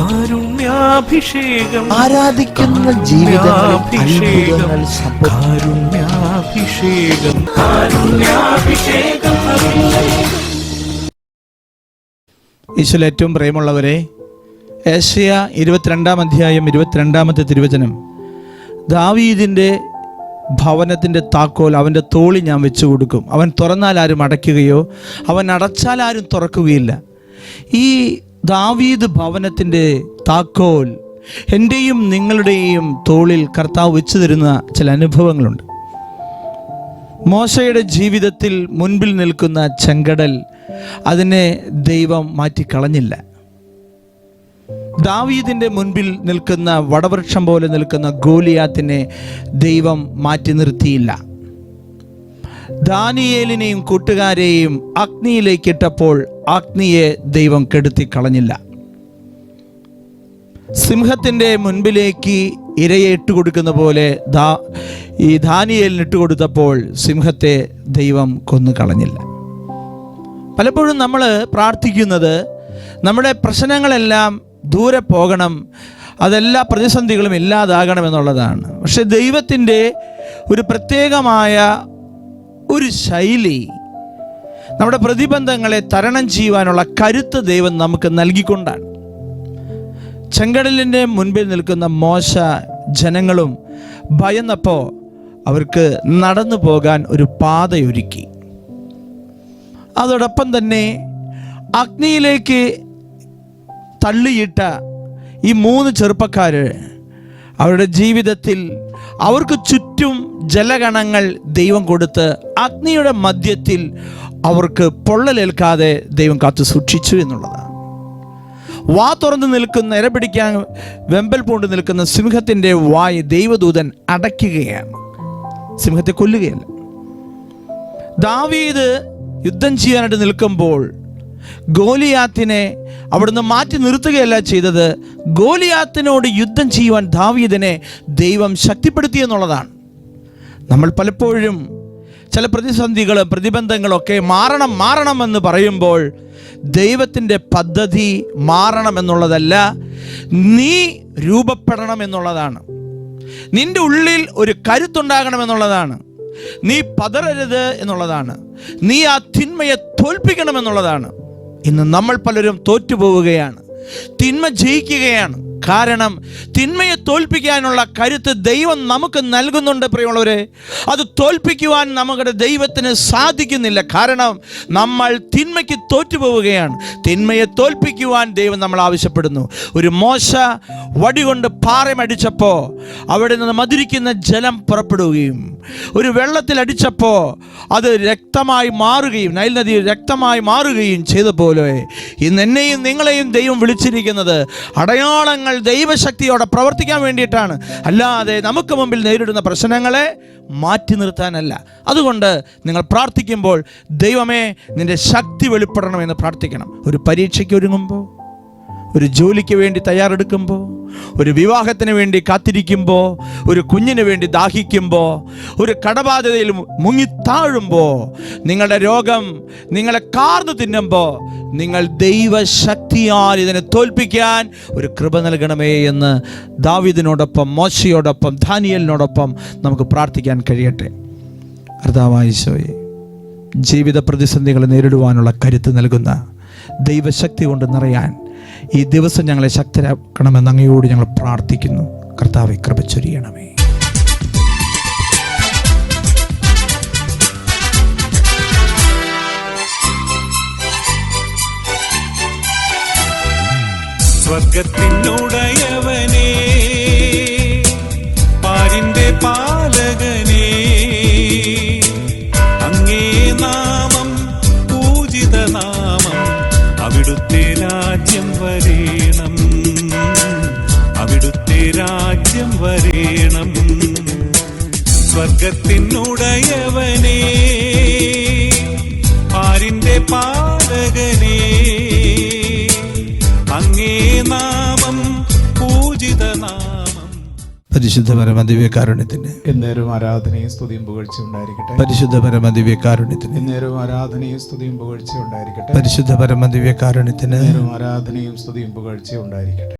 കാരുണ്യാഭിഷേകം, ആരാധിക്കുന്ന ജീവിതങ്ങൾ, കാരുണ്യാഭിഷേകം, കാരുണ്യാഭിഷേകം. ഈശോയിൽ ഏറ്റവും പ്രിയമുള്ളവരെ, ഏശയ്യാ 22-ാം അധ്യായം 22-ാമത്തെ തിരുവചനം, ദാവീദിൻ്റെ ഭവനത്തിൻ്റെ താക്കോൽ അവൻ്റെ തോളിൽ ഞാൻ വെച്ചു കൊടുക്കും. അവൻ തുറന്നാൽ ആരും അടയ്ക്കുകയോ അവൻ അടച്ചാൽ ആരും തുറക്കുകയില്ല. ഈ ദാവീദ് ഭവനത്തിൻ്റെ താക്കോൽ എൻ്റെയും നിങ്ങളുടെയും തോളിൽ കർത്താവ് വെച്ചു തരുന്ന ചില അനുഭവങ്ങളുണ്ട്. മോശയുടെ ജീവിതത്തിൽ മുൻപിൽ നിൽക്കുന്ന ചെങ്കടൽ, അതിനെ ദൈവം മാറ്റിക്കളഞ്ഞില്ല. ദാവീദിൻ്റെ മുൻപിൽ നിൽക്കുന്ന വടവൃക്ഷം പോലെ നിൽക്കുന്ന ഗോലിയാത്തിനെ ദൈവം മാറ്റി നിർത്തിയില്ല. ദാനിയേലിനെയും കൂട്ടുകാരെയും അഗ്നിയിലേക്ക് ഇട്ടപ്പോൾ അഗ്നിയെ ദൈവം കെടുത്തി കളഞ്ഞില്ല. സിംഹത്തിൻ്റെ മുൻപിലേക്ക് ഇരയെ ഇട്ടുകൊടുക്കുന്ന പോലെ ഈ ദാനിയേലിന് ഇട്ടുകൊടുത്തപ്പോൾ സിംഹത്തെ ദൈവം കൊന്നു കളഞ്ഞില്ല. പലപ്പോഴും നമ്മൾ പ്രാർത്ഥിക്കുന്നത് നമ്മുടെ പ്രശ്നങ്ങളെല്ലാം ദൂരെ പോകണം, അതെല്ലാ പ്രതിസന്ധികളും ഇല്ലാതാകണമെന്നുള്ളതാണ്. പക്ഷെ ദൈവത്തിൻ്റെ ഒരു പ്രത്യേകമായ ഒരു ശൈലി, നമ്മുടെ പ്രതിബന്ധങ്ങളെ തരണം ചെയ്യുവാനുള്ള കരുത്ത് ദൈവം നമുക്ക് നൽകിക്കൊണ്ടാണ്. ചെങ്കടലിൻ്റെ മുൻപിൽ നിൽക്കുന്ന മോശ ജനങ്ങളും ഭയന്നപ്പോൾ അവർക്ക് നടന്നു പോകാൻ ഒരു പാതയൊരുക്കി. അതോടൊപ്പം തന്നെ അഗ്നിയിലേക്ക് തള്ളിയിട്ട ഈ 3 ചെറുപ്പക്കാർ അവരുടെ ജീവിതത്തിൽ അവർക്ക് ചുറ്റും ജലഗണങ്ങൾ ദൈവം കൊടുത്ത് അഗ്നിയുടെ മധ്യത്തിൽ അവർക്ക് പൊള്ളലേൽക്കാതെ ദൈവം കാത്തു സൂക്ഷിച്ചു എന്നുള്ളതാണ്. വാ തുറന്ന് നിൽക്കുന്ന, ഇരപിടിക്കാൻ വെമ്പൽ പൂണ്ട് നിൽക്കുന്ന സിംഹത്തിൻ്റെ വായ് ദൈവദൂതൻ അടയ്ക്കുകയാണ്, സിംഹത്തെ കൊല്ലുകയല്ല. ദാവീദ് യുദ്ധം ചെയ്യാനായിട്ട് നിൽക്കുമ്പോൾ ഗോലിയാത്തിനെ അവിടുന്ന് മാറ്റി നിർത്തുകയല്ല ചെയ്തത്, ഗോലിയാത്തിനോട് യുദ്ധം ചെയ്യുവാൻ ദാവീദിനെ ദൈവം ശക്തിപ്പെടുത്തി എന്നുള്ളതാണ്. നമ്മൾ പലപ്പോഴും ചില പ്രതിസന്ധികളും പ്രതിബന്ധങ്ങളൊക്കെ മാറണമെന്ന് പറയുമ്പോൾ ദൈവത്തിൻ്റെ പദ്ധതി മാറണമെന്നുള്ളതല്ല, നീ രൂപപ്പെടണം എന്നുള്ളതാണ്. നിന്റെ ഉള്ളിൽ ഒരു കരുത്തുണ്ടാകണമെന്നുള്ളതാണ്. നീ പതറരുത് എന്നുള്ളതാണ്. നീ ആ തിന്മയെ തോൽപ്പിക്കണമെന്നുള്ളതാണ്. ഇന്ന് നമ്മൾ പലരും തോറ്റുപോവുകയാണ്, തിന്മ ജയിക്കുകയാണ്. കാരണം തിന്മയെ തോൽപ്പിക്കാനുള്ള കരുത്ത് ദൈവം നമുക്ക് നൽകുന്നുണ്ട് പ്രിയമുള്ളവരെ. അത് തോൽപ്പിക്കുവാൻ നമ്മുടെ ദൈവത്തിന് സാധിക്കുന്നില്ല. കാരണം നമ്മൾ തിന്മയ്ക്ക് തോറ്റുപോവുകയാണ്. തിന്മയെ തോൽപ്പിക്കുവാൻ ദൈവം നമ്മൾ ആവശ്യപ്പെടുന്നു. ഒരു മോശ വടികൊണ്ട് പാറമടിച്ചപ്പോൾ അവിടെ നിന്ന് മധുരിക്കുന്ന ജലം പുറപ്പെടുകയും, ഒരു വെള്ളത്തിലടിച്ചപ്പോൾ അത് രക്തമായി മാറുകയും, നൈൽ നദി രക്തമായി മാറുകയും ചെയ്ത പോലെ ഇന്ന് എന്നെയും നിങ്ങളെയും ദൈവം വിളിച്ചിരിക്കുന്നത് അടയാളങ്ങൾ ദൈവശക്തിയോടെ പ്രവർത്തിക്കാൻ വേണ്ടിയിട്ടാണ്, അല്ലാതെ നമുക്ക് മുമ്പിൽ നേരിടുന്ന പ്രശ്നങ്ങളെ മാറ്റി നിർത്താനല്ല. അതുകൊണ്ട് നിങ്ങൾ പ്രാർത്ഥിക്കുമ്പോൾ ദൈവമേ നിന്റെ ശക്തി വെളിപ്പെടണമെന്ന് പ്രാർത്ഥിക്കണം. ഒരു പരീക്ഷയ്ക്ക് ഒരുങ്ങുമ്പോൾ, ഒരു ജോലിക്ക് വേണ്ടി തയ്യാറെടുക്കുമ്പോൾ, ഒരു വിവാഹത്തിന് വേണ്ടി കാത്തിരിക്കുമ്പോൾ, ഒരു കുഞ്ഞിന് വേണ്ടി ദാഹിക്കുമ്പോൾ, ഒരു കടബാധ്യതയിൽ മുങ്ങിത്താഴുമ്പോൾ, നിങ്ങളുടെ രോഗം നിങ്ങളെ കാർന്നു തിന്നുമ്പോൾ നിങ്ങൾ ദൈവശക്തിയാൽ ഇതിനെ തോൽപ്പിക്കാൻ ഒരു കൃപ നൽകണമേ എന്ന് ദാവീദിനോടൊപ്പം, മോശയോടൊപ്പം, ദാനിയേലിനോടൊപ്പം നമുക്ക് പ്രാർത്ഥിക്കാൻ കഴിയട്ടെ. കർത്താവായ ഈശോയെ, ജീവിത പ്രതിസന്ധികളെ നേരിടുവാനുള്ള കരുത്ത് നൽകുന്ന ദൈവശക്തി കൊണ്ട് നിറയാൻ ഈ ദിവസം ഞങ്ങളെ ശക്തരാക്കണമെന്ന് അങ്ങയോട് ഞങ്ങൾ പ്രാർത്ഥിക്കുന്നു. കർത്താവെ, കൃപ ചൊരിയണമേ. സ്വർഗത്തിനുടയവനേ, പാരിന്റെ പാലകനേ, അങ്ങേ നാമം പൂജിത നാമം, അവിടുത്തെ രാജ്യം വരേണം, അവിടുത്തെ രാജ്യം വരേണം. സ്വർഗത്തിനുടയവനേ, പാരിന്റെ പാലകനേ, അങ്ങേ നാമം പൂജിത നാമം. പരിശുദ്ധ പരമദിവ്യകാരുണ്യത്തിന് എന്നേരം ആരാധനയും സ്തുതിയും പുകഴ്ചയും ഉണ്ടായിരിക്കട്ടെ. പരിശുദ്ധ പരമദിവ്യകാരുണ്യത്തിന് എന്നേരം ആരാധനയും സ്തുതിയും പുകഴ്ചയും ഉണ്ടായിരിക്കട്ടെ. പരിശുദ്ധ പരമദിവ്യകാരുണ്യത്തിന് എന്നേരം ആരാധനയും സ്തുതിയും പുകഴ്ചയും ഉണ്ടായിരിക്കട്ടെ.